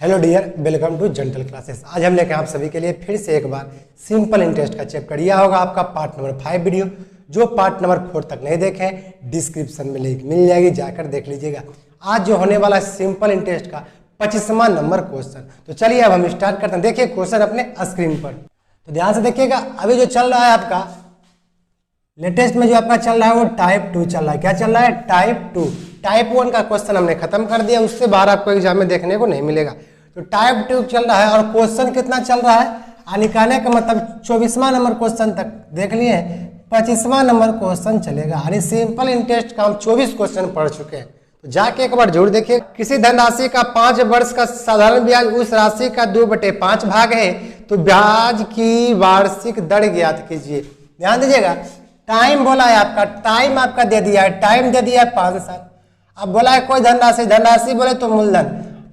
Hello dear, welcome to Gentle Classes. आज हम लेके आप सभी के लिए फिर से एक बार सिंपल इंटरेस्ट का चैप्टर। यह होगा आपका पार्ट नंबर 5 वीडियो। जो पार्ट नंबर 4 तक नहीं देखे डिस्क्रिप्शन में लिंक मिल जाएगी, जाकर देख लीजिएगा। आज जो होने वाला सिंपल इंटरेस्ट का 25वां नंबर क्वेश्चन। तो चलिए अब हम स्टार्ट करते हैं। देखिए क्वेश्चन अपने स्क्रीन पर, तो ध्यान से देखिएगा। अभी जो चल रहा है आपका लेटेस्ट में जो आपका चल रहा है वो टाइप 2 चल रहा है। क्या चल रहा है? टाइप 2। टाइप 1 का क्वेश्चन हमने खत्म कर दिया, उससे बाहर आपको एग्जाम में देखने को नहीं मिलेगा। तो टाइप 2 चल रहा है और क्वेश्चन कितना चल रहा है निकालने का मतलब 24वां नंबर क्वेश्चन तक देख लिए, 25वां नंबर क्वेश्चन चलेगा। यानी सिंपल इंटरेस्ट का हम 24 क्वेश्चन पढ़ चुके हैं। तो जाके एक बार जरूर देखिए। किसी धनराशि का 5 वर्ष का साधारण ब्याज उस राशि का 2/5 भाग है, तो ब्याज की वार्षिक दर ज्ञात कीजिए। ध्यान दीजिएगा, टाइम बोला है आपका, टाइम आपका दे दिया है, टाइम दे दिया है 5 साल। अब बोला है कोई धनराशि बोले तो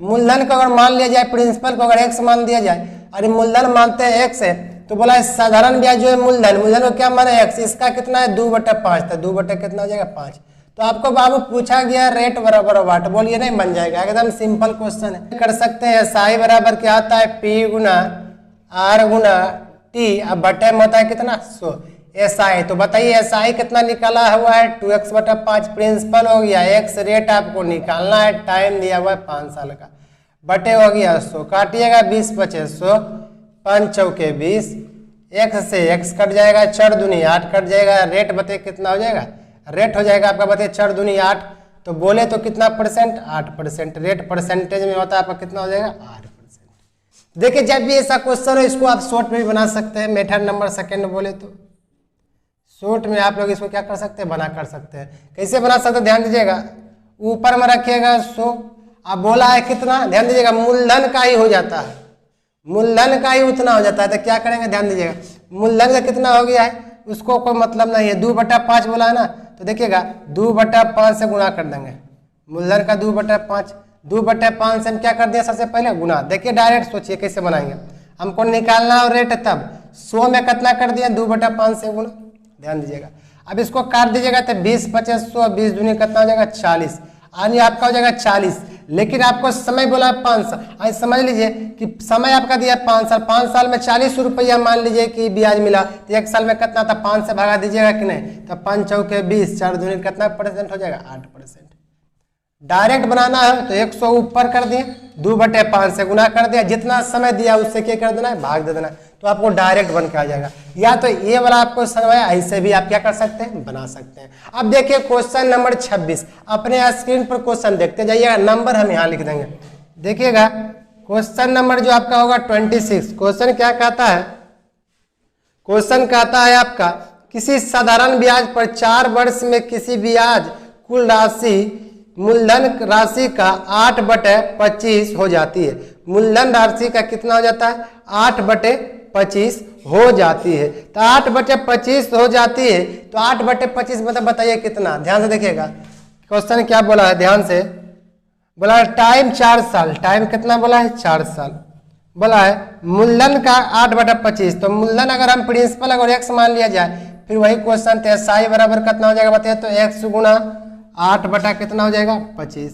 मूलधन को अगर मान लिया जाए, प्रिंसिपल को अगर x मान दिया जाए, अरे मूलधन मानते हैं x है, तो बोला है साधारण ब्याज जो है मूलधन को क्या माने x, इसका कितना है 2/5, तो 2 कितना हो जाएगा 5। तो आपको बाबू पूछा गया रेट बराबर वाट, बोलिए नहीं बन जाएगा, एकदम सिंपल क्वेश्चन है। कर सकते हैं SI बराबर क्या आता है P गुना R गुना T, अब बटे में होता है कितना 100 SI। तो बताइए SI कितना निकाला हुआ है 2x/5, प्रिंसिपल हो गया x, रेट आपको निकालना है, टाइम दिया हुआ है 5 साल का, बटे हो गया 100, काटिएगा 20 × 100, 5 चौके 20, x से x कट जाएगा, 4 दूनी 8 कट जाएगा, रेट बताइए कितना हो जाएगा, रेट हो जाएगा आपका बताइए 4 दूनी 8, तो बोले तो कितना परसेंट 8%, रेट परसेंटेज में होता है आपका कितना हो जाएगा 8%। देखिए जब भी ऐसा क्वेश्चन हो इसको आप शॉर्ट में भी बना सकते हैं, मेथड नंबर सेकेंड बोले तो शॉर्ट में आप लोग इसको क्या कर सकते हैं, बना कर सकते हैं। कैसे बना सकते हैं ध्यान दीजिएगा, ऊपर में रखिएगा 100, अब बोला है कितना, ध्यान दीजिएगा मूलधन का ही हो जाता है, मूलधन का ही उतना हो जाता है, तो क्या करेंगे ध्यान दीजिएगा, मूलधन का कितना हो गया है उसको कोई मतलब नहीं है, 2/5 बोला है ना, तो देखिएगा 2/5 से गुणा कर देंगे, मूलधन का 2/5, 2/5 से हम क्या कर दिया सबसे पहले गुणा। देखिए डायरेक्ट सोचिए कैसे बनाएंगे, हमको निकालना और रेट तब 100 में कितना कर दिया 2/5 से गुणा, ध्यान दीजिएगा। अब इसको काट दीजिएगा तो 20 × 100, 20 दूनी कितना हो जाएगा 40, यानी आपका हो जाएगा 40, लेकिन आपको समय बोला है 5 साल। आज समझ लीजिए कि समय आपका दिया 5 साल, 5 साल में 40 रुपया मान लीजिए कि ब्याज मिला, तो 1 साल में कितना था 5 से भगा दीजिएगा कि नहीं, तो 5 चौके 20, 4 दूनी कितना परसेंट हो जाएगा 8%। डायरेक्ट बनाना है तो 100 ऊपर कर दिए, 2/5 से गुना कर दिया, जितना समय दिया उससे क्या कर देना है भाग दे देना है, तो आपको डायरेक्ट बन के आ जाएगा। या तो ये वाला आपको समय ऐसे भी आप क्या कर सकते हैं बना सकते हैं। अब देखिए क्वेश्चन नंबर 26, अपने स्क्रीन पर क्वेश्चन देखते जाइएगा, नंबर हम यहाँ लिख देंगे। देखिएगा क्वेश्चन नंबर जो आपका होगा 26, क्वेश्चन क्या कहता है, क्वेश्चन कहता है आपका किसी साधारण ब्याज पर 4 वर्ष में किसी ब्याज कुल राशि मूलधन राशि का 8/25 हो जाती है। मूलधन राशि का कितना हो जाता है 8/25 हो जाती है, तो 8/25 हो जाती है, तो 8/25 मतलब बताइए कितना, ध्यान से देखिएगा क्वेश्चन क्या बोला है, ध्यान से बोला है टाइम 4 साल, टाइम कितना बोला है 4 साल, बोला है मूलधन का 8/25, तो मूलधन अगर हम प्रिंसिपल अगर x मान लिया जाए, फिर वही क्वेश्चन थे SI बराबर कितना हो जाएगा बताइए, तो x गुना 8 बटा कितना हो जाएगा 25,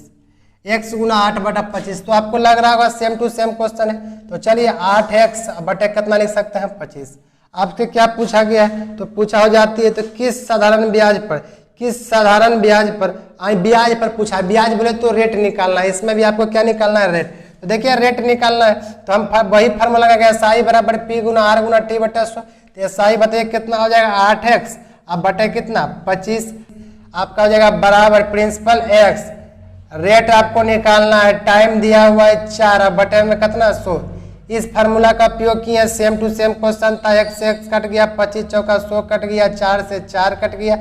x गुना 8/25, तो आपको लग रहा होगा सेम टू सेम क्वेश्चन है। तो चलिए 8x बटे कितना लिख सकते हैं 25। आपसे क्या पूछा गया है, तो पूछा हो जाती है तो किस साधारण ब्याज पर, किस साधारण ब्याज पर, ब्याज पर पूछा, ब्याज बोले तो रेट निकालना है, इसमें भी आपको क्या निकालना है रेट। तो देखिए रेट निकालना है तो हम वही फार्मूला लगाएंगे SI बराबर P गुना R गुना T बटे 100, तो SI बताइए कितना हो जाएगा 8x, अब बटे कितना 25, आपका हो जाएगा बराबर प्रिंसिपल x, रेट आपको निकालना है, टाइम दिया हुआ है 4, अब बटे में कितना 100। इस फार्मूला का उपयोग किया, सेम टू सेम क्वेश्चन था, x से x कट गया, 25 चौका 100 कट गया, 4 से 4 कट गया,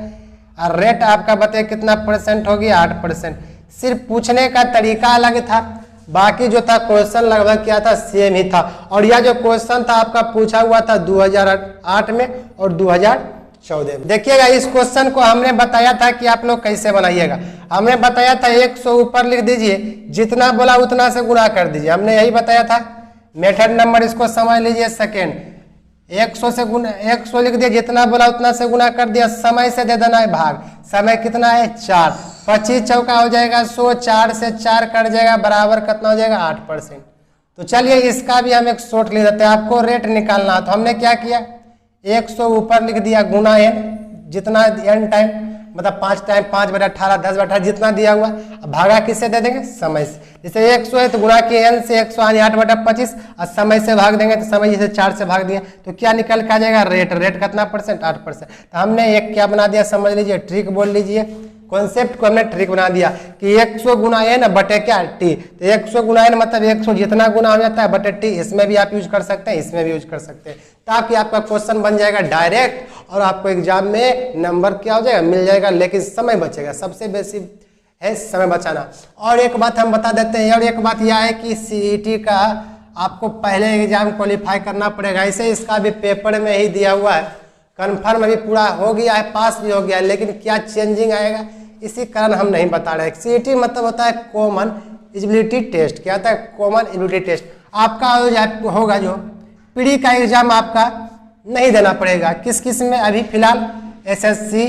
और रेट आपका बताइए कितना परसेंट हो गया 8%। सिर्फ पूछने का तरीका अलग था, बाकी जो था क्वेश्चन लगभग क्या था सेम ही था। और यह जो क्वेश्चन था आपका पूछा हुआ था 2008 में और 2014 में। देखिएगा इस क्वेश्चन को हमने बताया था कि आप लोग कैसे बनाइएगा, हमने बताया था 100 ऊपर लिख दीजिए, जितना बोला उतना से गुणा कर दीजिए, हमने यही बताया था। मेथड नंबर इसको समझ लीजिए सेकेंड, 100 से गुना 100 लिख दिया, जितना बोला उतना से गुणा कर दिया, समय से दे देना है भाग, समय कितना है 4, 25 चौका हो जाएगा 100, 4 से 4 कट जाएगा बराबर कितना हो जाएगा 8%। तो चलिए इसका भी हम एक शॉर्ट ले लेते हैं। आपको रेट निकालना है तो हमने क्या किया, 100 ऊपर लिख दिया गुना n, जितना n टाइम मतलब 5 टाइम 5/18 10/18 जितना दिया हुआ। अब भागा किससे दे देंगे, समय से। जैसे 100 है तो गुना किए n से 100 यानी 8/25 और समय से भाग देंगे तो समय जैसे 4 से भाग दिया तो क्या निकल के आ जाएगा, रेट। रेट कितना परसेंट, 8%। तो हमने एक क्या बना दिया, समझ लीजिए, ट्रिक बोल लीजिए, कॉन्सेप्ट को हमने ट्रिक बना दिया कि 100 गुना n बटे क्या टी। तो 100 गुना n मतलब 100 जितना गुना हो जाता है बटे टी। इसमें भी आप यूज कर सकते हैं, इसमें भी यूज कर सकते हैं, ताकि आपका क्वेश्चन बन जाएगा डायरेक्ट और आपको एग्जाम में नंबर क्या हो जाएगा, मिल जाएगा, लेकिन समय बचेगा। सबसे बेसी है समय बचाना। और एक बात हम बता देते हैं, और एक बात यह है कि सीईटी का आपको पहले एग्जाम क्वालिफाई करना पड़ेगा। ऐसे इसका भी पेपर में ही दिया हुआ है, कन्फर्म अभी पूरा हो गया है, पास भी हो गया है, लेकिन क्या चेंजिंग आएगा इसी कारण हम नहीं बता रहे। सीईटी मतलब होता है कॉमन एलिजिबिलिटी टेस्ट। क्या होता है, कॉमन एलिजिबिलिटी टेस्ट। आपका होगा जो प्री का एग्जाम आपका नहीं देना पड़ेगा। किस किस में, अभी फिलहाल एसएससी,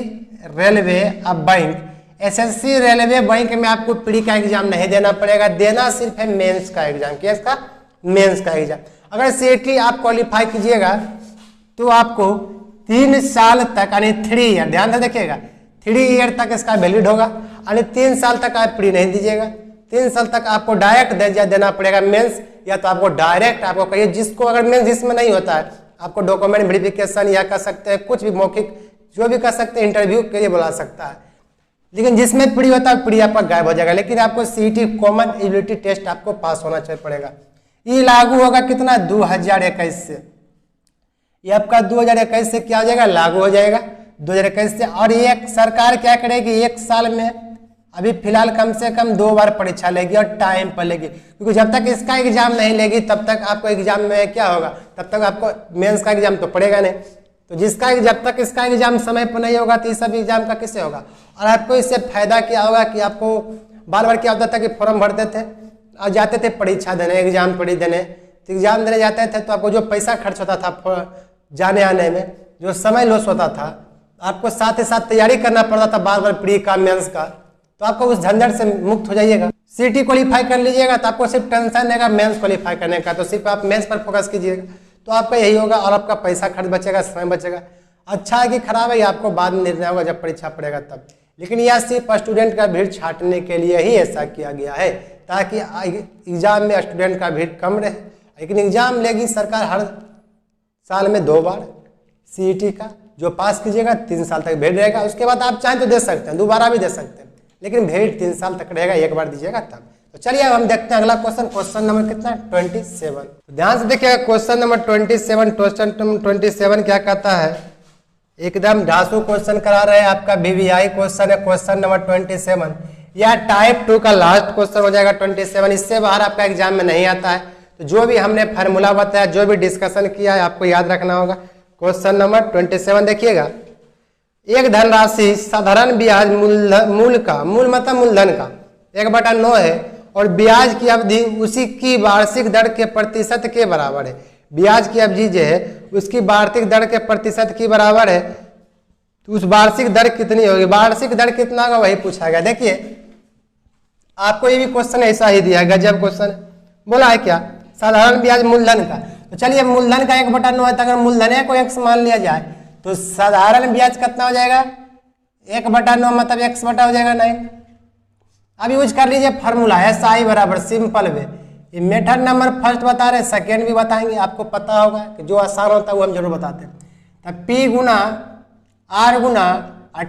रेलवे, अब बैंक। एसएससी, रेलवे, बैंक में आपको प्री का एग्जाम नहीं देना पड़ेगा, देना सिर्फ है मेंस का एग्जाम। क्या इसका, मेंस का एग्जाम। अगर सीईटी आप क्वालिफाई कीजिएगा तो आपको 3 साल तक यानी 3 ईयर, ध्यान से देखिएगा, 3 ईयर तक इसका वैलिड होगा। यानी 3 साल तक आप प्री नहीं दीजिएगा, 3 साल तक आपको डायरेक्ट देना पड़ेगा मेंस, या तो आपको डायरेक्ट आपको कहिए, जिसको अगर मेंस इसमें नहीं होता है आपको डॉक्यूमेंट वेरिफिकेशन या कर सकते हैं, कुछ भी मौखिक जो भी कर सकते हैं, इंटरव्यू के लिए बुला सकता है। लेकिन जिसमें प्री होता है प्री आपका गायब हो जाएगा। लेकिन आपको सीईटी कॉमन एलिजिबिलिटी टेस्ट आपको पास होना चाहिए पड़ेगा। ये लागू होगा कितना, 2021 से। ये आपका 2021 से क्या हो जाएगा, लागू हो जाएगा 2021 से। और ये सरकार क्या करेगी, 1 साल में अभी फिलहाल कम से कम 2 बार परीक्षा लेगी और टाइम पर लेगी, क्योंकि जब तक इसका एग्जाम नहीं लेगी तब तक आपको एग्जाम में क्या होगा, तब तक आपको मेंस का एग्जाम तो पड़ेगा नहीं। तो जिसका जब तक इसका एग्जाम समय पर नहीं होगा तो इस सब एग्जाम का किससे होगा। और आपको इससे फायदा क्या होगा कि आपको बार बार क्या होता था कि फॉर्म भरते थे और जाते थे परीक्षा देने, एग्जाम पढ़ी देने, तो एग्जाम देने जाते थे तो आपको जो पैसा खर्च होता था जाने आने में, जो समय लॉस होता था, आपको साथ ही साथ तैयारी करना पड़ता था बार बार प्री का, मेंस का, तो आपको उस झंझट से मुक्त हो जाइएगा। सीईटी क्वालिफाई कर लीजिएगा तो आपको सिर्फ टेंशन रहेगा मेंस क्वालिफाई करने का, तो सिर्फ आप मेंस पर फोकस कीजिएगा तो आपका यही होगा और आपका पैसा खर्च बचेगा, समय बचेगा। अच्छा है कि खराब है ये आपको बाद में निर्णय होगा जब परीक्षा पड़ेगा तब। लेकिन यह सिर्फ स्टूडेंट का भीड़ छांटने के लिए ही ऐसा किया गया है, ताकि एग्जाम में स्टूडेंट का भीड़ कम रहे। लेकिन एग्जाम लेगी सरकार हर साल में 2 बार सीईटी का, जो पास कीजिएगा 3 साल तक भेज रहेगा। उसके बाद आप चाहें तो दे सकते हैं, दोबारा भी दे सकते हैं, लेकिन भेज 3 साल तक रहेगा, एक बार दीजिएगा तब। तो चलिए अब हम देखते हैं अगला क्वेश्चन, क्वेश्चन नंबर कितना, 27। तो ध्यान से देखिएगा क्वेश्चन नंबर 27। क्वेश्चन नंबर 27 क्या कहता है, एकदम ढांसू क्वेश्चन करा रहे हैं, आपका वीवीआई क्वेश्चन है, क्वेश्चन नंबर 27। यह टाइप 2 का लास्ट क्वेश्चन हो जाएगा 27। इससे बाहर आपका एग्जाम में नहीं आता है। तो जो भी हमने फार्मूला बताया, जो भी डिस्कशन किया है, आपको याद रखना होगा। क्वेश्चन नंबर 27 देखिएगा, एक धनराशि साधारण ब्याज मूल का, मूल मतलब मूलधन का 1/9 है और ब्याज की अवधि उसी की वार्षिक दर के प्रतिशत के बराबर है। ब्याज की अवधि जो है उसकी वार्षिक दर के प्रतिशत की बराबर है, तो उस वार्षिक दर कितनी होगी, वार्षिक दर कितना होगा वही पूछा गया। देखिए आपको ये भी क्वेश्चन ऐसा ही दिया है, गजब क्वेश्चन बोला है क्या, साधारण ब्याज मूलधन का। तो चलिए मूलधन का 1/9 है, तो अगर मूलधन को x मान लिया जाए तो साधारण ब्याज कितना हो जाएगा, 1/9 मतलब x बटा हो जाएगा 9। अब यूज कर लीजिए फार्मूला है SI बराबर, सिंपल वे। ये मेथड नंबर फर्स्ट बता रहे, सेकेंड भी बताएंगे, आपको पता होगा कि जो आसान होता है वो हम जरूर बताते हैं। तब P गुना R गुना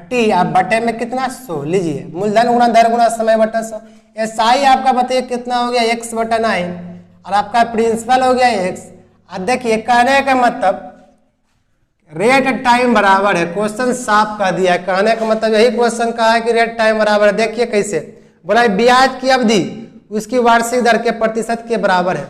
T, आप बटे में कितना 100 लीजिए, मूलधन गुना दर गुना समय बटा 100। SI आपका बताइए कितना हो गया, x/9 और आपका प्रिंसिपल हो गया x। अब देखिए कहने का मतलब रेट टाइम बराबर है, क्वेश्चन साफ कर दिया है। कहने का मतलब यही क्वेश्चन कहा है कि रेट टाइम बराबर है। देखिए कैसे बोला, ब्याज की अवधि उसकी वार्षिक दर के प्रतिशत के बराबर है,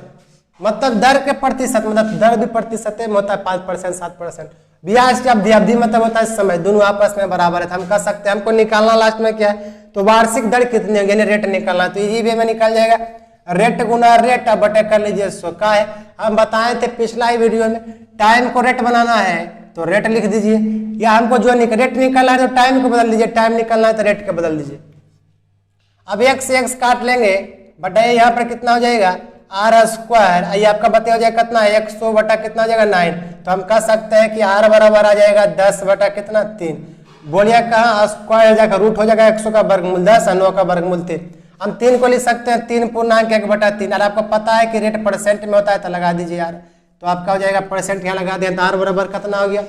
मतलब दर के प्रतिशत, मतलब दर भी प्रतिशत में होता है 5% 7%। ब्याज की अवधि, अवधि मतलब होता है समय, दोनों आपस में बराबर है। तो हम कह सकते हैं हमको निकालना लास्ट में क्या है, तो वार्षिक दर कितनी होगी, यानी रेट निकालना। तो इजी वे में निकल जाएगा, रेट गुना रेट बटे कर लीजिए 100 का है। हम बताए थे पिछला ही वीडियो में, टाइम को रेट बनाना है तो रेट लिख दीजिए, या हमको जो रेट निकालना है तो टाइम को बदल लीजिए, टाइम निकालना है तो रेट को बदल दीजिए। अब x से x काट लेंगे, बटे यहाँ पर कितना हो जाएगा, आर स्क्वायर, ये आपका बताया हो जाएगा कितना 100 बटा कितना हो जाएगा 9। तो हम कह सकते हैं कि आर बराबर आ जाएगा 10 बटा कितना 3। बोलिए कहाँ स्क्वायर हो जाएगा, रूट हो जाएगा 100 का वर्गमूल 10 और 9 का वर्गमूल 3। हम 3 को लिख सकते हैं 3 पूर्णांक 1 बटा 3। और आपको पता है कि रेट परसेंट में होता है तो लगा दीजिए यार, तो आपका हो जाएगा परसेंट यहाँ लगा दें तो आर बराबर कितना हो गया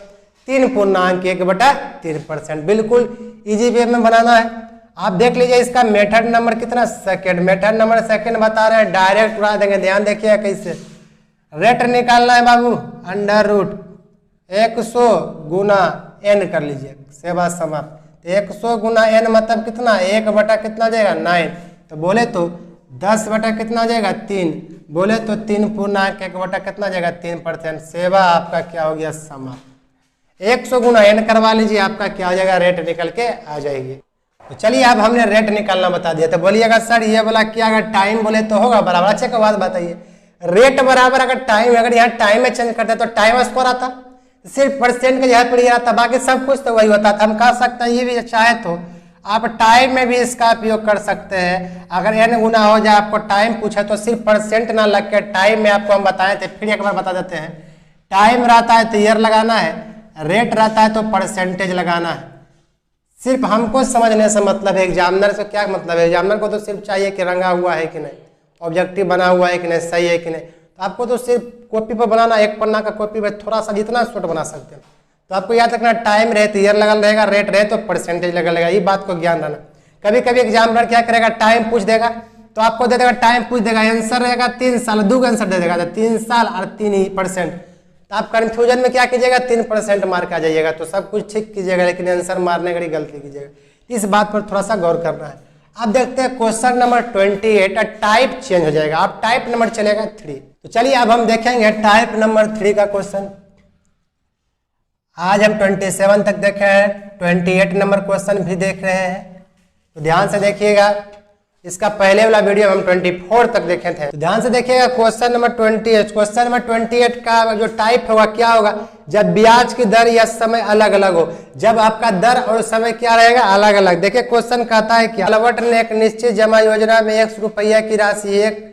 3 पूर्णांक 1 बटा 3%। बिल्कुल इजी वे में बनाना है। आप देख लीजिए इसका मेथड नंबर कितना सेकंड, मेथड नंबर सेकंड बता रहे हैं, डायरेक्ट उड़ा देंगे। ध्यान देखिए कैसे रेट निकालना है बाबू, अंडर रूट 100 गुना n कर लीजिए, सेवा समाप्त। 100 गुना n मतलब कितना 1 बटा कितना हो जाएगा 9। तो बोले तो 10 बटा कितना हो जाएगा 3, बोले तो 3 पूर्णांक 1 बटा कितना हो जाएगा 3%। सेवा आपका क्या हो गया समाप्त। 100 गुना n करवा लीजिए, आपका क्या हो जाएगा रेट निकल के आ जाएगी। तो चलिए अब हमने रेट निकालना बता दिया। तो बोलिएगा सर ये वाला क्या, अगर टाइम बोले तो होगा बराबर। अच्छे का बात बताइए, रेट बराबर अगर टाइम, अगर यहाँ टाइम में चेंज करते तो टाइम स्क्वायर आता, सिर्फ परसेंट का यहाँ पर आता, बाकी सब कुछ तो वही होता था। हम कह सकते हैं ये भी चाहे तो आप टाइम में भी इसका उपयोग कर सकते हैं। अगर n गुना हो जाए, आपको टाइम पूछे तो सिर्फ परसेंट ना लग के टाइम में आपको हम बताए थे, फिर एक बार बता देते हैं। टाइम रहता है तो ईयर लगाना है, रेट रहता है तो परसेंटेज लगाना है। सिर्फ हमको समझने से मतलब है, एग्जामिनर से क्या मतलब है, एग्जामिनर को तो सिर्फ चाहिए कि रंगा हुआ है कि नहीं, ऑब्जेक्टिव बना हुआ है कि नहीं, सही है कि नहीं। तो आपको तो सिर्फ कॉपी पर बनाना, एक पन्ना का कॉपी पर थोड़ा सा जितना शॉर्ट बना सकते हैं। तो आपको याद रखना टाइम रहे तो ईयर लगल रहेगा, रेट रहे तो परसेंटेज लगल रहेगा, ये बात को ज्ञान रहना। कभी कभी एग्जामिनर क्या करेगा, टाइम पूछ देगा तो आपको दे देगा, टाइम पूछ देगा, आंसर रहेगा 3 साल, 2 आंसर दे देगा, 3 साल और 3%। तो आप कंफ्यूजन में क्या कीजिएगा 3% मार के आ जाइएगा। तो सब कुछ ठीक कीजिएगा लेकिन आंसर मारने की गलती कीजिएगा। इस बात पर थोड़ा सा गौर करना है। अब देखते हैं क्वेश्चन नंबर 28, टाइप चेंज हो जाएगा, अब टाइप नंबर चलेगा 3। तो चलिए अब हम देखेंगे टाइप नंबर 3 का क्वेश्चन। आज हम 27 तक देखे हैं, 28 नंबर क्वेश्चन भी देख रहे हैं। तो ध्यान से देखिएगा, इसका पहले वाला वीडियो हम 24 तक देखे थे। तो ध्यान से देखिएगा क्वेश्चन नंबर 28। क्वेश्चन नंबर 28 का जो टाइप होगा क्या होगा, जब ब्याज की दर या समय अलग अलग हो। जब आपका दर और समय क्या रहेगा अलग अलग। देखिए क्वेश्चन कहता है कि अलवट ने एक निश्चित जमा योजना में 100 रुपया की राशि एक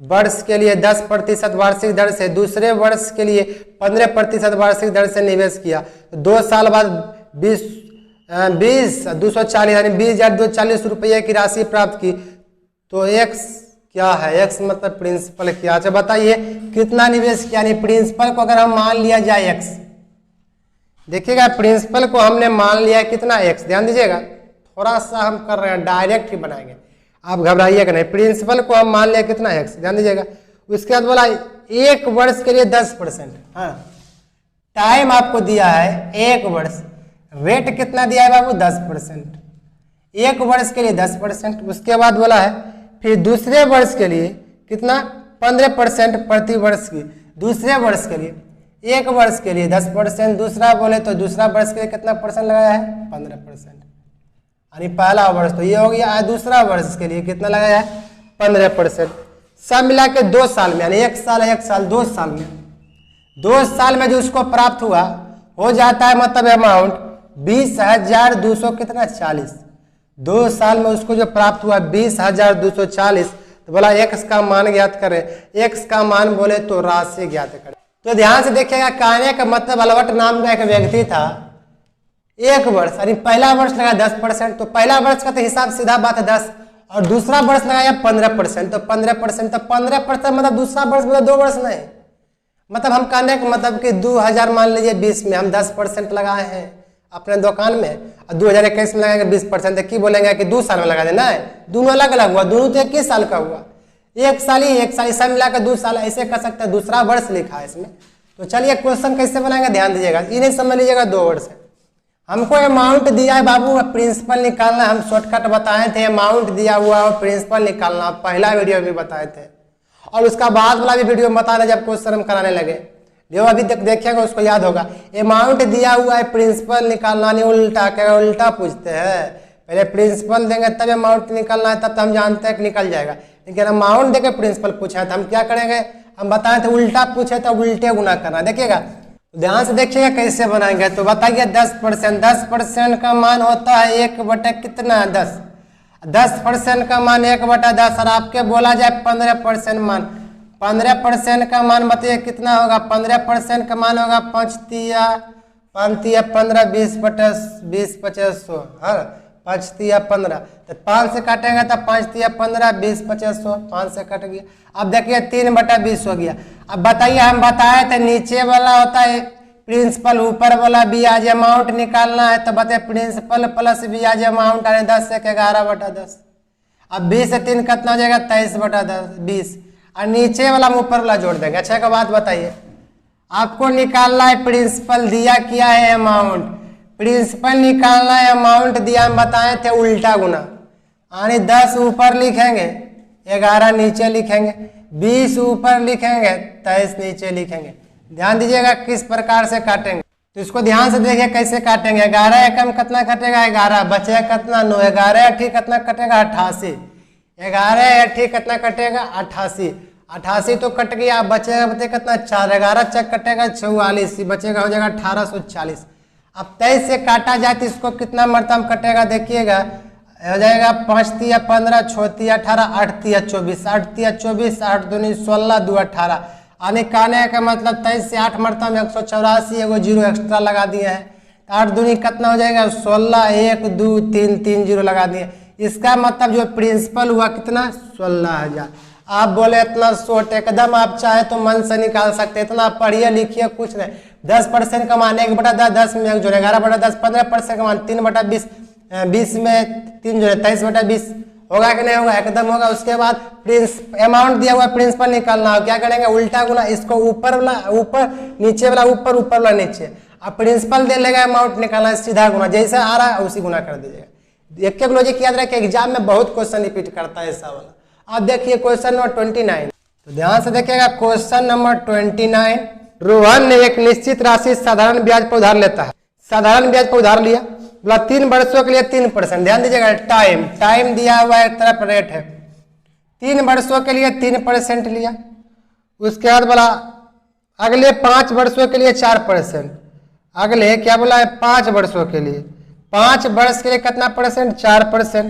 वर्ष के लिए 10% वार्षिक दर से, दूसरे वर्ष के लिए 15% वार्षिक दर से निवेश किया। तो 2 साल बाद 240 यानी 20,240 रुपये की राशि प्राप्त की। तो x क्या है, x मतलब प्रिंसिपल क्या। अच्छा बताइए कितना निवेश किया, यानी प्रिंसिपल को अगर हम मान लिया जाए x, देखिएगा प्रिंसिपल को हमने मान लिया कितना x। ध्यान दीजिएगा, थोड़ा सा हम कर रहे हैं, डायरेक्ट ही बनाएंगे, आप घबराइएगा नहीं। प्रिंसिपल को हम मान लिया कितना x, ध्यान दीजिएगा। उसके बाद बोला 1 वर्ष के लिए 10%। हाँ, टाइम आपको दिया है 1 वर्ष, रेट कितना दिया है बाबू 10%, 1 वर्ष के लिए 10%। उसके बाद बोला है फिर दूसरे वर्ष के लिए कितना 15% प्रति वर्ष की, दूसरे वर्ष के लिए 1 वर्ष के लिए 10%, दूसरा बोले तो दूसरा वर्ष के लिए कितना परसेंट लगाया है 15%, यानी पहला वर्ष। तो ये हो गया, दूसरा वर्ष के लिए कितना लगाया है 15%। सब मिला के 2 साल में, यानी 1 साल 2 साल में, 2 साल में जो उसको प्राप्त हुआ हो जाता है मतलब अमाउंट 20,200 कितना 40। 2 साल में उसको जो प्राप्त हुआ 20,240। तो बोला x का मान ज्ञात करें। x का मान बोले तो राशि ज्ञात करें। तो ध्यान से देखिएगा, कहने का मतलब अलवट नाम का एक व्यक्ति था, 1 वर्ष यानी पहला वर्ष लगाया 10%। तो पहला वर्ष का तो हिसाब सीधा बात है 10, और दूसरा वर्ष लगाया 15%। तो 15% मतलब दूसरा वर्ष मतलब 2 वर्ष नहीं, मतलब हम कहने का मतलब कि 2000 मान लीजिए 20 में हम 10% लगाए हैं अपने दुकान में, और 2021 में लगाएंगे 20%। तो की बोलेंगे कि 2 साल में लगा देना है, दोनों अलग अलग हुआ, दोनों तो 21 साल का हुआ, 1 साल ही 1 साल, सब मिलाकर 2 साल, ऐसे कर सकते हैं। दूसरा वर्ष लिखा है इसमें। तो चलिए क्वेश्चन कैसे बनाएंगे ध्यान दीजिएगा, इन्हें समझ लीजिएगा। 2 वर्ष है, हमको अमाउंट दिया है बाबू, प्रिंसिपल निकालना। हम शॉर्टकट बताए थे, अमाउंट दिया हुआ और प्रिंसिपल निकालना, पहला वीडियो भी बताए थे, और उसका बाद वाला भी वीडियो बता रहे जब क्वेश्चन हम कराने लगे, जो अभी तक देखिएगा उसको याद होगा। अमाउंट दिया हुआ है, प्रिंसिपल निकालना नहीं, उल्टा क्या उल्टा पूछते हैं, पहले प्रिंसिपल देंगे तब अमाउंट निकालना है, तब तो हम जानते हैं कि निकल जाएगा। लेकिन अमाउंट देकर प्रिंसिपल पूछा है तो हम क्या करेंगे, हम बताए थे उल्टा पूछे तो उल्टे गुना करना। देखिएगा ध्यान से देखिएगा कैसे बनाएंगे। तो बताइए 10%, 10% का मान होता है 1 बटा कितना 10, 10% का मान 1 बटा 10, और आपके बोला जाए 15% मान, 15% का मान बताइए कितना होगा। 15% का मान होगा 5 तिया 15, 20 50 100, हाँ 5 तिया 15, तो 5 से काटेंगे तो 5 तिया 15, 20 50 100, 5 से कट गया। अब देखिए 3/20 हो गया। अब बताइए हम बताए थे नीचे वाला होता है प्रिंसिपल, ऊपर वाला ब्याज अमाउंट निकालना है, तो बताइए प्रिंसिपल प्लस ब्याज अमाउंट यानी 10 से 11/10। अब 20 से 3 कितना हो जाएगा 23/10 20, और नीचे वाला हम ऊपर वाला जोड़ देंगे। अच्छा का बात बताइए, आपको निकालना है प्रिंसिपल, दिया क्या है अमाउंट, प्रिंसिपल निकालना है अमाउंट दिया, हम बताए थे उल्टा गुना, यानी 10 ऊपर लिखेंगे 11 नीचे लिखेंगे, 20 ऊपर लिखेंगे 23 नीचे लिखेंगे। ध्यान दीजिएगा किस प्रकार से काटेंगे, तो इसको ध्यान से देखिए कैसे काटेंगे। 11 एकम कितना कटेगा 11, बचेगा कितना 9, 11 अठी कितना कटेगा 88, 11 अठी कितना कटेगा 88, 88 तो कट गया। अब बचेगा बताइए कितना 4, 11 चक कटेगा 44, बचेगा हो जाएगा 1840। अब 23 से काटा जाए तो इसको कितना मरतब कटेगा देखिएगा, हो जाएगा 5 तिया 15, 6 तिया 18, 8 तिया 24, 8 तिया 24, 8 दूनी 16, 2 18, आने काने का मतलब 23 से 8 मरतब 184, एगो जीरो एक्स्ट्रा लगा दिए हैं, तो 8 दूनी कितना हो जाएगा 16, 1 2 3 3 जीरो लगा दिए। इसका मतलब जो प्रिंसिपल हुआ कितना 16,000। आप बोले इतना शॉर्ट, एकदम आप चाहे तो मन से निकाल सकते, इतना पढ़िए लिखिए कुछ नहीं। 10% का मान 1/10, 10 में 1 जोड़े 11/10, 15% का मान 3/20, 20 में 3 जोड़े 23/20, होगा कि नहीं होगा, एकदम होगा। उसके बाद अमाउंट दिया हुआ प्रिंसिपल निकालना हो, क्या करेंगे उल्टा गुना, इसको ऊपर वाला ऊपर, नीचे वाला ऊपर, ऊपर वाला नीचे। अब प्रिंसिपल दे लेगा अमाउंट निकालना, सीधा गुना, जैसे आ रहा है उसी गुना कर दीजिएगा। एक लॉजिक याद रखिए, एग्जाम में बहुत क्वेश्चन रिपीट करता है ऐसा वाला। अब देखिए क्वेश्चन नंबर 29, तो ध्यान से देखिएगा क्वेश्चन नंबर 29। रोहन ने एक निश्चित राशि साधारण ब्याज पर उधार लेता है, साधारण ब्याज पर उधार लिया, बोला 3 वर्षों के लिए 3%। ध्यान दीजिएगा टाइम दिया हुआ है, एक तरफ रेट है, 3 वर्षों के लिए 3% लिया। उसके बाद बोला अगले 5 वर्षों के लिए 4%, अगले क्या बोला है 5 वर्षों के लिए, 5 वर्ष के लिए कितना परसेंट 4%।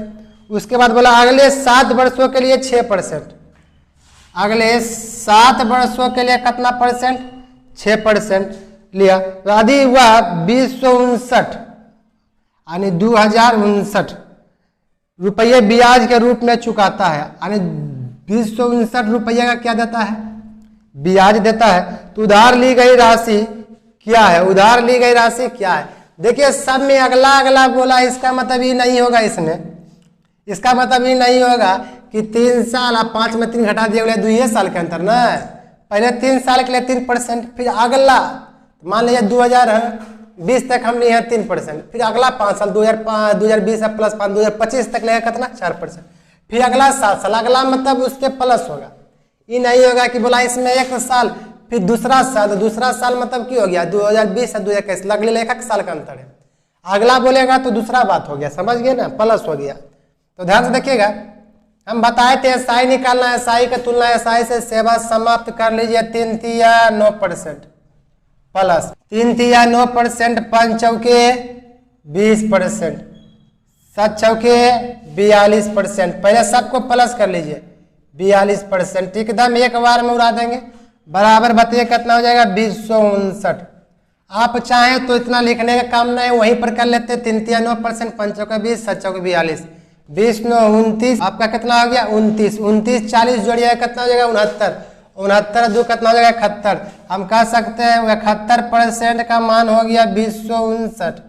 उसके बाद बोला अगले 7 वर्षों के लिए 6%, अगले 7 वर्षों के लिए कितना परसेंट 6% लिया। यदि हुआ 2059 यानी 2059 रुपये ब्याज के रूप में चुकाता है, यानी 2059 रुपये का क्या देता है ब्याज देता है, तो उधार ली गई राशि क्या है, उधार ली गई राशि क्या है। देखिए सब में अगला अगला बोला, इसका मतलब ये नहीं होगा, इसमें इसका मतलब ये नहीं होगा कि 3 साल, आप 5 में 3 घटा दिए अगले 2 साल के अंतर ना, पहले 3 साल के लिए 3%, फिर अगला मान लीजिए 2020 तक हम लिए हैं 3%, फिर अगला 5 साल 2020 प्लस 5 2025 तक लेगा कितना 4%, फिर अगला 7 साल, अगला मतलब उसके प्लस होगा। ये नहीं होगा कि बोला इसमें 1 साल फिर दूसरा साल, तो दूसरा साल मतलब क्या हो गया 2020 और 2021, अगले 1 साल का अंतर है। अगला बोलेगा तो दूसरा बात हो गया, समझ गए ना, प्लस हो गया। तो ध्यान से देखिएगा, हम बताए थे एसआई निकालना है, एसआई का तुलना एसआई से सेवा समाप्त कर लीजिए 3 तिया 9% प्लस 3 तिया 9%, 5 चौके 20%, 7 चौके 42%, पहले सबको प्लस कर लीजिए 42%, एकदम एक बार में उड़ा देंगे, बराबर बताइए कितना हो जाएगा 2059। आप चाहें तो इतना लिखने का काम नहीं, वहीं पर कर लेते 3 तिया 9%, 5 चौके 20, 7 चौके 42, 20 9 29, आपका कितना हो गया 29, 29 40 जोड़िएगा कितना हो जाएगा 69, 69 2 कितना हो जाएगा 71। हम कह सकते हैं 71% का मान हो गया 2059।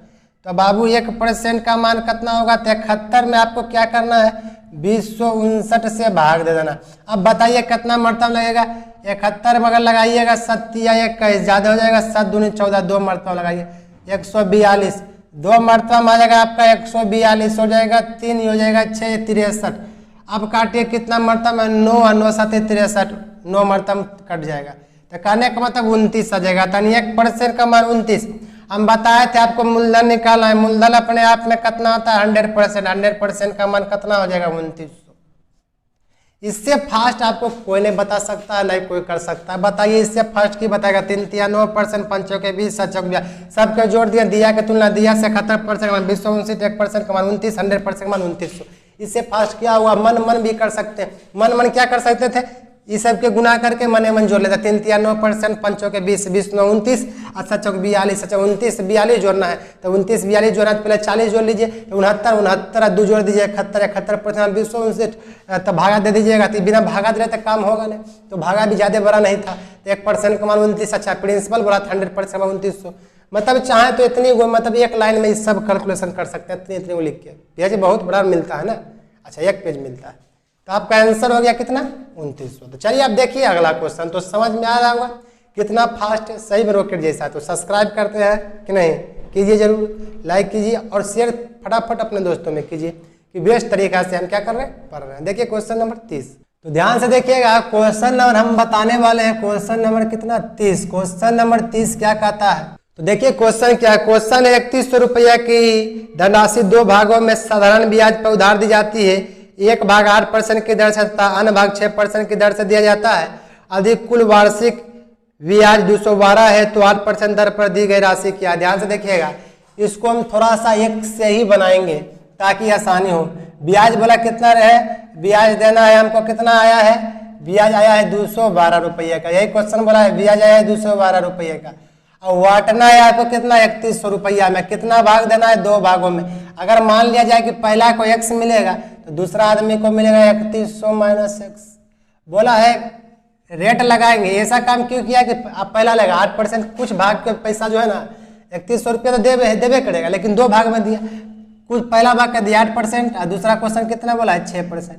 तो बाबू 1% का मान कितना होगा, तो 71 में आपको क्या करना है 2059 से भाग दे देना। अब बताइए कितना मरतब लगेगा, 71 मगर लगाइएगा 7 या 21 ज्यादा हो जाएगा, 7 दूनी 14, 2 मरतब लगाइए 142, 2 मरतब आ जाएगा आपका 142 हो जाएगा, 3 हो जाएगा 6 63। अब काटिए कितना मरतब है 9 और 9 7 63, 9 मरतब कट जाएगा, तो कहने का मतलब 29 आ जाएगा, यानी 1% का मान 29। हम बताए थे आपको मूलधन निकालना है, मूलधन अपने आप में कितना होता है 100%, 100% का मान कितना हो जाएगा 2900। इससे फास्ट आपको कोई नहीं बता सकता है, नहीं कोई कर सकता है। बताइए इससे फास्ट की बताएगा 3 तिया 9%, 5 चौके 20, 7 चौके 20, सबके जोड़ दिया, दिया के तुलना दिया से 71% का मान 259, 1% का मान 29, 100% का मान 2900। इससे फास्ट क्या हुआ, मन भी कर सकते हैं। मन क्या कर सकते थे ये सब के गुना करके मने मन जोड़ लेता। 3 3 9%, 5 के 20, 20 9 29, 7 7 42, 29 42 जोड़ना है तो 29 42 जोड़ना है तो पहले 40 जोड़ लीजिए तो 69 69 2 जोड़ दीजिए 71 71%, 259 तो भागा दे दीजिएगा। तो बिना भागा दे रहे तो काम होगा नहीं, तो भागा भी ज़्यादा बड़ा नहीं था तो 1% का मान 29। अच्छा प्रिंसिपल बोला था 100% का 2900, मतलब चाहे तो इतनी मतलब एक लाइन में सब कैलकुलेशन कर सकते हैं इतनी इतनी लिख के। पेज बहुत बड़ा मिलता है ना, अच्छा एक पेज मिलता है तो आपका आंसर हो गया कितना 2900। तो चलिए आप देखिए अगला क्वेश्चन, तो समझ में आ रहा होगा कितना फास्ट है, सही में रॉकेट जैसा। तो सब्सक्राइब करते हैं कि नहीं, कीजिए जरूर, लाइक कीजिए और शेयर फटाफट अपने दोस्तों में कीजिए कि बेस्ट तरीका से हम क्या कर रहे हैं, पढ़ रहे हैं। देखिए क्वेश्चन नंबर 30, तो ध्यान से देखिएगा क्वेश्चन नंबर हम बताने वाले हैं क्वेश्चन नंबर कितना 30। क्वेश्चन नंबर 30 क्या कहता है, तो देखिए क्वेश्चन क्या है। क्वेश्चन है 3100 रुपया की धनराशि 2 भागों में साधारण ब्याज पर उधार दी जाती है। एक भाग 8% की दर से तथा अन्य भाग 6% की दर से दिया जाता है। अधिक कुल वार्षिक ब्याज 212 है तो 8% दर पर दी गई राशि क्या। ध्यान से देखिएगा, इसको हम थोड़ा सा एक से ही बनाएंगे ताकि आसानी हो। ब्याज बोला कितना रहे, ब्याज देना है हमको, कितना आया है, ब्याज आया है 212 रुपये का, यही क्वेश्चन बोला है, ब्याज आया है 212 रुपये का। और बांटना है आपको कितना 3100 रुपया में, कितना भाग देना है 2 भागों में। अगर मान लिया जाए कि पहला को x मिलेगा तो दूसरा आदमी को मिलेगा 3100 माइनस x। बोला है रेट लगाएंगे, ऐसा काम क्यों किया कि आप पहला लेगा 8%, कुछ भाग के पैसा जो है ना 3100 रुपया तो देवे करेगा, लेकिन 2 भाग में दिया, कुछ पहला भाग का दिया 8% और दूसरा क्वेश्चन कितना बोला है 6%।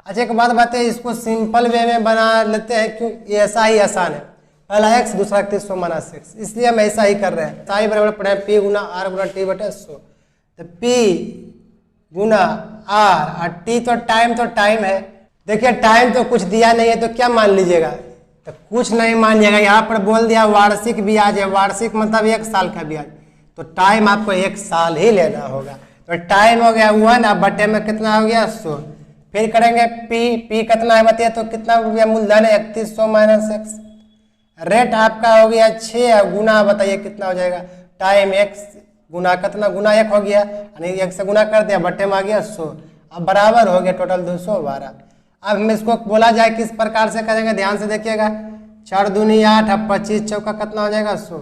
अच्छा एक बात बताइए, इसको सिंपल वे में बना लेते हैं क्यों, ये ऐसा ही आसान है, पहला x दूसरा 3100 माइनस x, इसलिए हम ऐसा ही कर रहे हैं। साई बराबर पढ़े p गुना r गुना t बटे 100, तो p गुना r और t तो टाइम है। देखिए टाइम तो कुछ दिया नहीं है तो क्या मान लीजिएगा, तो कुछ नहीं मानिएगा। यहाँ पर बोल दिया वार्षिक ब्याज है, वार्षिक मतलब 1 साल का ब्याज, तो टाइम आपको 1 साल ही लेना होगा। तो टाइम हो गया 1 और बटे में कितना हो गया 100। फिर करेंगे p कितना है बताइए, तो कितना रुपया मूलधन है 3100 माइनस x। रेट आपका हो गया 6 गुना बताइए कितना हो जाएगा, टाइम x गुना कितना, गुना 1 हो गया, यानी 1 से गुना कर दिया, बट्टे में आ गया 100, अब बराबर हो गया टोटल 212। अब हम इसको बोला जाए किस प्रकार से करेंगे, ध्यान से देखिएगा। 4 दूनी 8 अब 25 चौका कितना हो जाएगा 100,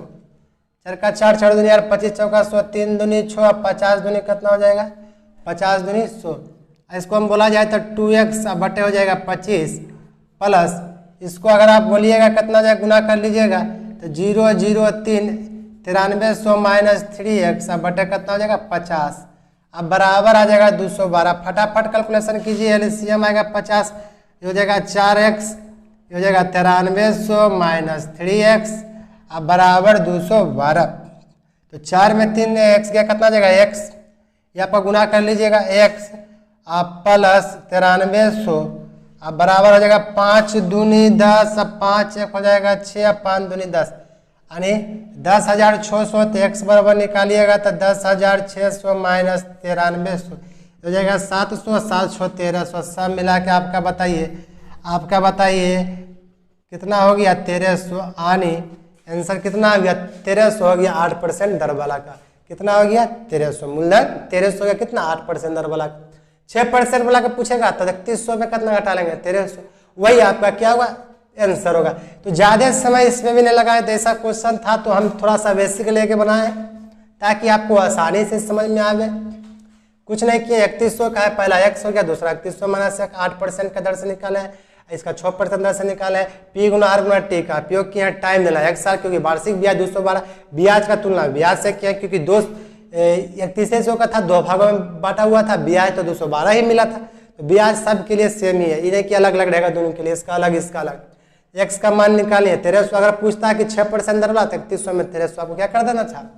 4 का 4 4 दूनी 8 25 चौका 100, 3 दूनी 6 अब 50 दूनी कितना हो जाएगा 50 दूनी 100। इसको हम बोला जाए तो 2x अब बटे हो जाएगा 25 प्लस इसको अगर आप बोलिएगा कितना हो जाएगा, गुना कर लीजिएगा तो 0 0 3 9300 माइनस 3x अब बटे कितना हो जाएगा 50, अब बराबर आ जाएगा 212। फटाफट कैलकुलेशन कीजिए, एलसीएम आएगा 50, ये हो जाएगा 4x, ये हो जाएगा 9300 माइनस 3x अब बराबर 212। तो 4 में 3 x गया कितना हो जाएगा x, यहाँ पर गुना कर लीजिएगा x अब प्लस 9300 अब बराबर हो जाएगा 5 दूनी 10 अब 5 1 हो जाएगा 6 अब 5 दूनी 10, यानी 10,600। तो x बराबर निकालिएगा तो 10,600 माइनस 9300 हो जाएगा 700 700 1300, सब मिला के आपका बताइए कितना हो गया 1300, यानी आंसर कितना हो गया 1300 हो गया 8% दर वाला का, कितना हो गया 1300, मूलधन 1300 का कितना 8% दर वाला का। 6% वाला का पूछेगा तो 3100 में कितना घटा लेंगे 1300, वही आपका क्या होगा आंसर होगा। तो ज़्यादा समय इसमें भी नहीं लगाए, तो ऐसा क्वेश्चन था तो हम थोड़ा सा बेसिक लेके बनाए ताकि आपको आसानी से समझ में आवे। कुछ नहीं किया, 3100 का है, पहला x हो गया, दूसरा 3100 माइनस 8% का दर से निकाला है, इसका 6% दर से निकाला है। p गुना r गुना t का उपयोग किया, टाइम देना 1 साल, क्योंकि वार्षिक ब्याज 212, ब्याज का तुलना ब्याज से किया क्योंकि 3100 का था, 2 भागों में बांटा हुआ था, ब्याज तो 212 ही मिला था, तो ब्याज सबके लिए सेम ही है, इन्हें कि अलग अलग रहेगा दोनों के लिए, इसका अलग इसका अलग। x का मान निकालिए 1300, अगर पूछता है कि 6% दर वाला 3100 में 1300 आपको क्या कर देना था,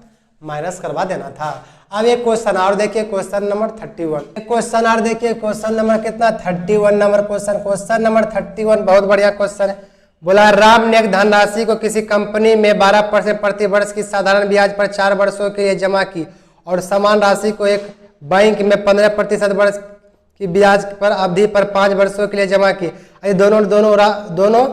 माइनस करवा देना था। अब एक क्वेश्चन और देखिए, क्वेश्चन नंबर 31, क्वेश्चन और देखिए, क्वेश्चन नंबर कितना 31 नंबर क्वेश्चन नंबर 31 बहुत बढ़िया क्वेश्चन है। बोला राम ने एक धनराशि को किसी कंपनी में 12% प्रति वर्ष की साधारण ब्याज पर 4 वर्षों के लिए जमा की और समान राशि को एक बैंक में 15% वर्ष की ब्याज पर अवधि पर 5 वर्षों के लिए जमा की। दोनों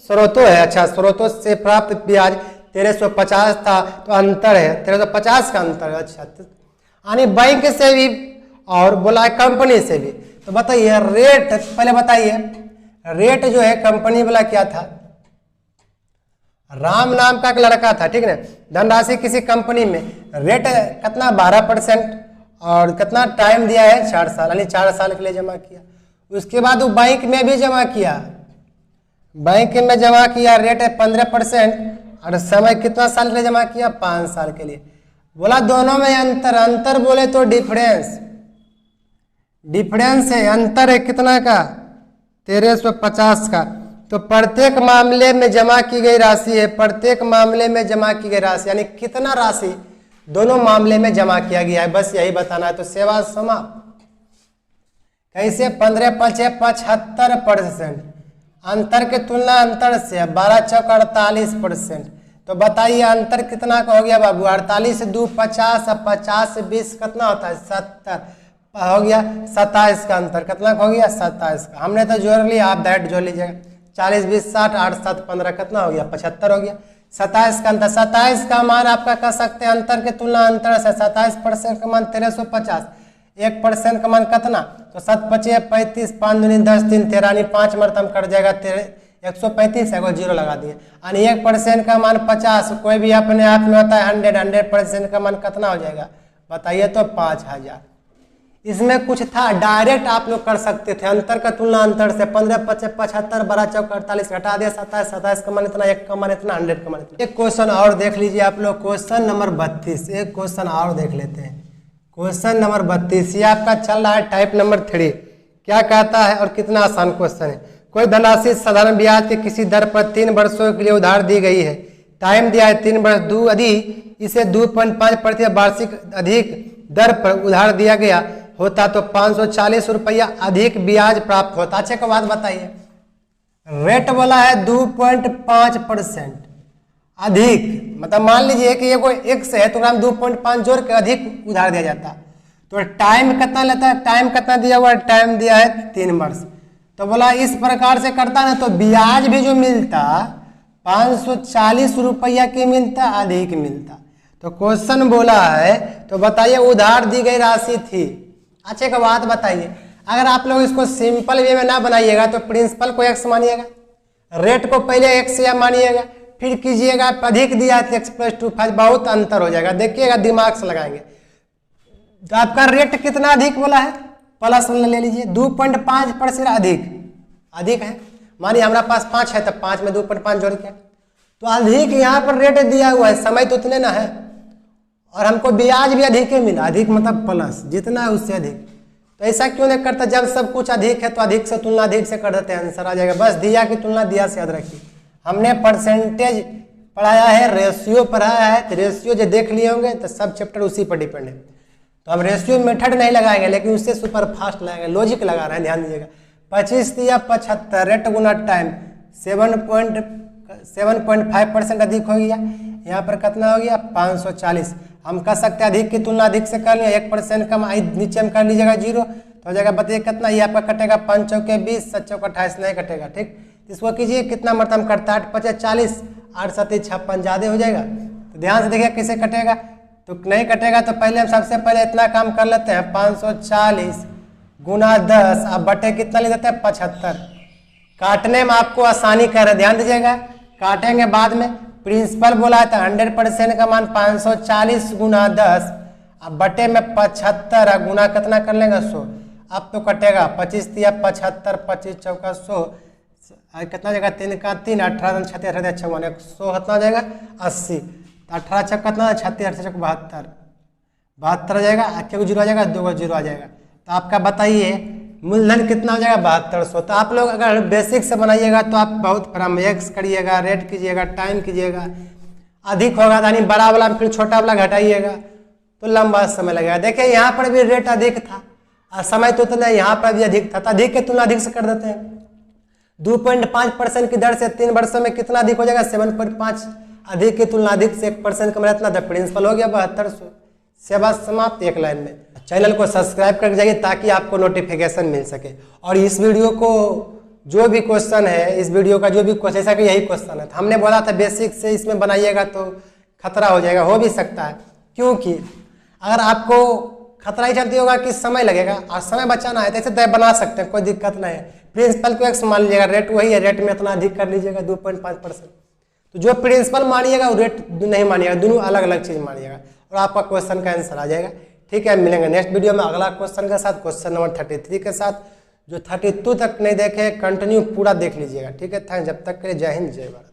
स्रोतों है, अच्छा स्रोतों से प्राप्त ब्याज 1350 था, तो अंतर है 1350 का अंतर है। अच्छा यानी बैंक से भी और बोला है कंपनी से भी, तो बताइए रेट, पहले बताइए रेट जो है कंपनी वाला क्या था, राम नाम का एक लड़का था, ठीक है ना। धनराशि किसी कंपनी में रेट कितना 12% और कितना टाइम दिया है 4 साल, यानी 4 साल के लिए जमा किया। उसके बाद वो बैंक में भी जमा किया, बैंक में जमा किया, रेट है 15% और समय कितना साल के लिए जमा किया, 5 साल के लिए। बोला दोनों में अंतर बोले तो डिफरेंस है, अंतर है कितना का 1350 का। तो प्रत्येक मामले में जमा की गई राशि है, प्रत्येक मामले में जमा की गई राशि यानी कितना राशि दोनों मामले में जमा किया गया है, बस यही बताना है। तो सेवा समाप्त। कैसे 15 5 75%, अंतर के तुलना अंतर से 12 चौक 48%। तो बताइए अंतर कितना का हो गया बाबू, 48 2 50 और 50 से 20 कितना होता है 70 हो गया, 27 का अंतर कितना हो गया 27 का। हमने तो जोड़ लिया, आप डायरेक्ट जोड़ लीजिएगा, 40 20 60 8 7 15 कितना हो गया 75 हो गया। 27 का अंतर, 27 का मान आपका कह सकते हैं अंतर के तुलना अंतर से 27% का मान 1350, 1% का मान कितना, तो 7 5 35 5 दूनी 10 3 13 5 मरतब कट जाएगा 135 है, 0 लगा दिए। यानी 1% का मान 50, कोई भी अपने आप में होता है 100% का मान कितना हो जाएगा बताइए, तो 5000। इसमें कुछ था डायरेक्ट आप लोग कर सकते थे, अंतर का तुलना अंतर से 15 25 75 12 चौक 48 घटा दिया 27, 27 का मान इतना, 1 का मान इतना, 100 का मान इतना। एक क्वेश्चन और देख लीजिए आप लोग, क्वेश्चन नंबर 32, एक क्वेश्चन और देख लेते हैं। क्वेश्चन नंबर 32 ये आपका चल रहा है टाइप नंबर 3। क्या कहता है और कितना आसान क्वेश्चन है। कोई धनराशि साधारण ब्याज के किसी दर पर 3 वर्षों के लिए उधार दी गई है, टाइम दिया है 3 वर्ष, इसे 2.5% वार्षिक अधिक दर पर उधार दिया गया होता तो 540 रुपया अधिक ब्याज प्राप्त होता। अच्छे का बात बताइए, रेट बोला है 2.5% अधिक, मतलब मान लीजिए कि ये कोई x है तो 2.5 जोड़ के अधिक उधार दिया जाता। तो टाइम कितना लेता है, टाइम कितना दिया हुआ है, टाइम दिया है 3 वर्ष। तो बोला इस प्रकार से करता ना तो ब्याज भी जो मिलता 540 रुपया की मिलता, अधिक मिलता। तो क्वेश्चन बोला है, तो बताइए उधार दी गई राशि थी। अच्छे का बात बताइए, अगर आप लोग इसको सिंपल वे में ना बनाइएगा तो प्रिंसिपल को x मानिएगा, रेट को पहले x या मानिएगा, फिर कीजिएगा अधिक दिया है x + 2 5, बहुत अंतर हो जाएगा। देखिएगा दिमाग से लगाएंगे। तो आपका रेट कितना अधिक बोला है, प्लस ले लीजिए 2.5% अधिक है। मानिए हमारा पास 5 है तो 5 में 2.5 जोड़ के, तो अधिक यहाँ पर रेट दिया हुआ है, समय तो उतने ना है और हमको ब्याज भी अधिक ही मिला, अधिक मतलब प्लस, जितना है उससे अधिक। तो ऐसा क्यों नहीं करता, जब सब कुछ अधिक है तो अधिक से तुलना अधिक से कर देते हैं, आंसर आ जाएगा। बस दिया की तुलना दिया से याद रखिए। हमने परसेंटेज पढ़ाया है, रेशियो पढ़ाया है, तो रेशियो जो देख लिए होंगे तो सब चैप्टर उसी पर डिपेंड है। तो हम रेशियो मेथड नहीं लगाएंगे, लेकिन उससे सुपर फास्ट लगाएंगे, लॉजिक लगा रहे हैं, ध्यान दीजिएगा। 25 दिया 75, रेट गुना टाइम 7.5% अधिक हो गया। यहाँ पर कितना हो गया 540। हम कह सकते हैं अधिक की तुलना अधिक से कर लिया, 1% कम नीचे में कर लीजिएगा 0 तो हो जाएगा। बताइए कितना, ये आपका कटेगा 5 चौके 20, 7 चौके 28 नहीं कटेगा, ठीक। इसको कीजिए कितना मरतब करता है 8 5 40, 8 7 56 ज़्यादा हो जाएगा। तो ध्यान से देखिए कैसे कटेगा, तो नहीं कटेगा। तो पहले हम सबसे पहले इतना काम कर लेते हैं, 540 गुना 10 अब बटे कितना ले देते हैं 75। काटने में आपको आसानी कर रहे, ध्यान दीजिएगा, काटेंगे बाद में। प्रिंसिपल बोला था 100% का मान 540 गुना 10 अब बटे में 75 गुना कितना कर लेंगे 100। अब तो कटेगा 25 दिया 75, 25 चौका 100, कितना जाएगा 3 का 3, 18 36 18 56 100 कितना हो जाएगा 80। 18 छक कितना 36 38 चौक 72, 72 आ जाएगा, क्यों 0 आ जाएगा, 2 0 आ जाएगा। तो आपका बताइए मूलधन कितना हो जाएगा 7200। तो आप लोग अगर बेसिक से बनाइएगा तो आप बहुत x करिएगा, रेट कीजिएगा, टाइम कीजिएगा, अधिक होगा यानी बड़ा वाला फिर छोटा वाला घटाइएगा तो लंबा समय लगेगा। देखिए यहाँ पर भी रेट अधिक था और समय तो उतना यहाँ पर भी अधिक था, तो अधिक के तुलना अधिक से कर देते हैं। 2.5% की दर से 3 वर्षों में कितना अधिक हो जाएगा 7.5, अधिक की तुलना अधिक से 1% कम रहता था, प्रिंसिपल हो गया 7200। सेवा समाप्त, एक लाइन में। चैनल को सब्सक्राइब करके जाइए ताकि आपको नोटिफिकेशन मिल सके। और इस वीडियो को जो भी क्वेश्चन है, इस वीडियो का जो भी क्वेश्चन, ऐसा कि यही क्वेश्चन है, तो हमने बोला था बेसिक से इसमें बनाइएगा तो खतरा हो जाएगा, हो भी सकता है, क्योंकि अगर आपको खतरा ही चलती होगा कि समय लगेगा और समय बचाना है तो ऐसे बना सकते हैं, कोई दिक्कत नहीं है। प्रिंसिपल को x मान लीजिएगा, रेट वही है, रेट में इतना अधिक कर लीजिएगा 2.5%। तो जो प्रिंसिपल मानिएगा वो रेट नहीं मानिएगा, दोनों अलग अलग चीज मानिएगा और आपका क्वेश्चन का आंसर आ जाएगा। ठीक है, मिलेंगे नेक्स्ट वीडियो में अगला क्वेश्चन के साथ, क्वेश्चन नंबर 33 के साथ। जो 32 तक नहीं देखे कंटिन्यू पूरा देख लीजिएगा। ठीक है, जब तक के लिए जय हिंद जय भारत।